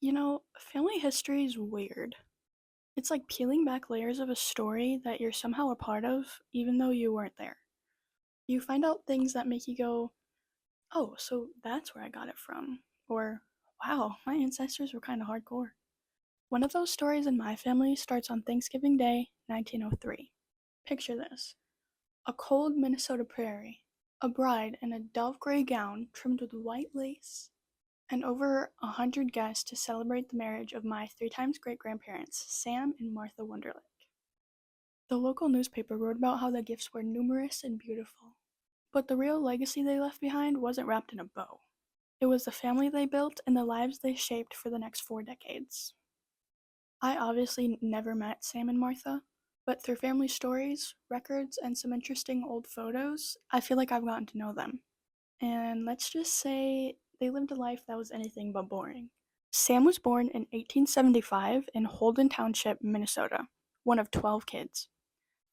Family history is weird. It's like peeling back layers of a story that you're somehow a part of, even though you weren't there. You find out things that make you go, oh, so that's where I got it from. Or, wow, my ancestors were kind of hardcore. One of those stories in my family starts on Thanksgiving Day, 1903. Picture this: a cold Minnesota prairie, a bride in a dove gray gown trimmed with white lace, and over 100 guests to celebrate the marriage of my three times great grandparents, Sam and Martha Wunderlich. The local newspaper wrote about how the gifts were numerous and beautiful, but the real legacy they left behind wasn't wrapped in a bow. It was the family they built and the lives they shaped for the next 4 decades. I obviously never met Sam and Martha, but through family stories, records, and some interesting old photos, I feel like I've gotten to know them. And let's just say they lived a life that was anything but boring. Sam was born in 1875 in Holden Township, Minnesota, one of 12 kids.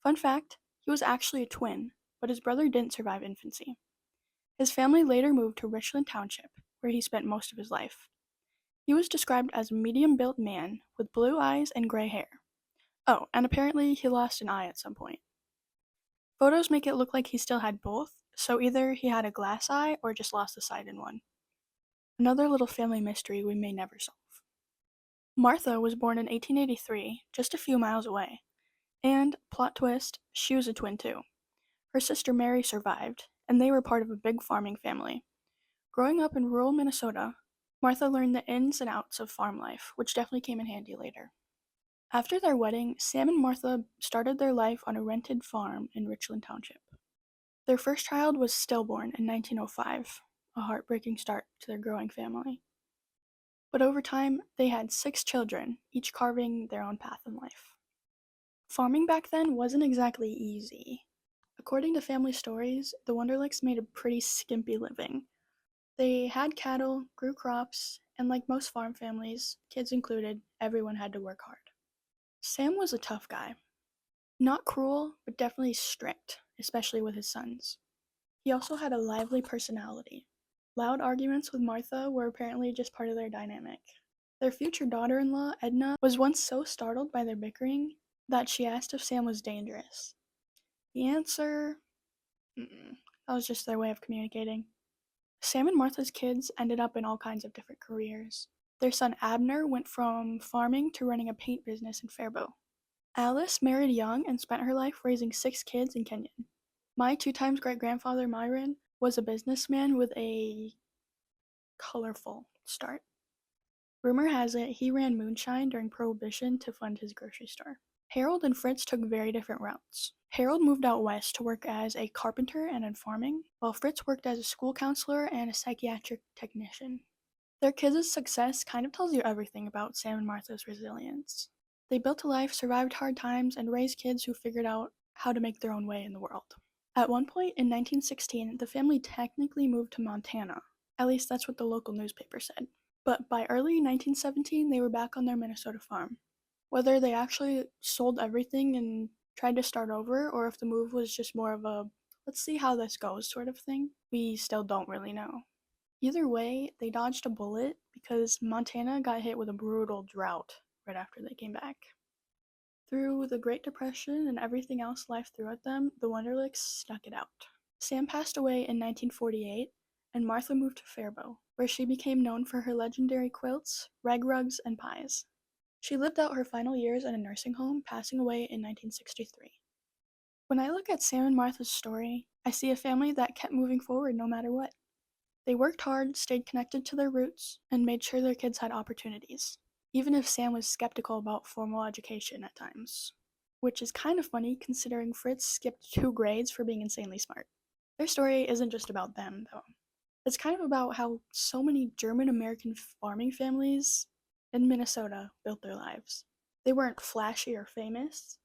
Fun fact, he was actually a twin, but his brother didn't survive infancy. His family later moved to Richland Township, where he spent most of his life. He was described as a medium-built man with blue eyes and gray hair. Oh, and apparently he lost an eye at some point. Photos make it look like he still had both, so either he had a glass eye or just lost the sight in one. Another little family mystery we may never solve. Martha was born in 1883, just a few miles away. And, plot twist, she was a twin too. Her sister Mary survived, and they were part of a big farming family. Growing up in rural Minnesota, Martha learned the ins and outs of farm life, which definitely came in handy later. After their wedding, Sam and Martha started their life on a rented farm in Richland Township. Their first child was stillborn in 1905, a heartbreaking start to their growing family. But over time, they had 6 children, each carving their own path in life. Farming back then wasn't exactly easy. According to family stories, the Wunderlichs made a pretty skimpy living. They had cattle, grew crops, and like most farm families, kids included, everyone had to work hard. Sam was a tough guy. Not cruel, but definitely strict, especially with his sons. He also had a lively personality. Loud arguments with Martha were apparently just part of their dynamic. Their future daughter-in-law, Edna, was once so startled by their bickering that she asked if Sam was dangerous. The answer? That was just their way of communicating. Sam and Martha's kids ended up in all kinds of different careers. Their son Abner went from farming to running a paint business in Faribault. Alice married young and spent her life raising 6 kids in Kenyon. My 2 times great-grandfather Myron was a businessman with a colorful start. Rumor has it he ran Moonshine during Prohibition to fund his grocery store. Harold and Fritz took very different routes. Harold moved out west to work as a carpenter and in farming, while Fritz worked as a school counselor and a psychiatric technician. Their kids' success kind of tells you everything about Sam and Martha's resilience. They built a life, survived hard times, and raised kids who figured out how to make their own way in the world. At one point in 1916, the family technically moved to Montana. At least that's what the local newspaper said. But by early 1917, they were back on their Minnesota farm. Whether they actually sold everything and tried to start over, or if the move was just more of a let's see how this goes sort of thing, we still don't really know. Either way, they dodged a bullet because Montana got hit with a brutal drought right after they came back. Through the Great Depression and everything else life threw at them, the Wunderlichs stuck it out. Sam passed away in 1948, and Martha moved to Faribault, where she became known for her legendary quilts, rag rugs, and pies. She lived out her final years in a nursing home, passing away in 1963. When I look at Sam and Martha's story, I see a family that kept moving forward no matter what. They worked hard, stayed connected to their roots, and made sure their kids had opportunities, even if Sam was skeptical about formal education at times. Which is kind of funny considering Fritz skipped 2 grades for being insanely smart. Their story isn't just about them, though. It's kind of about how so many German-American farming families in Minnesota built their lives. They weren't flashy or famous,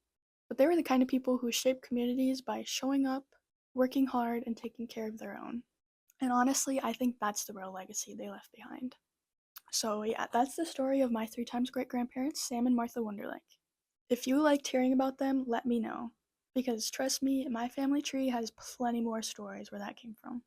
but they were the kind of people who shaped communities by showing up, working hard, and taking care of their own. And honestly, I think that's the real legacy they left behind. So yeah, that's the story of my 3 times great-grandparents, Sam and Martha Wunderlich. If you liked hearing about them, let me know. Because trust me, my family tree has plenty more stories where that came from.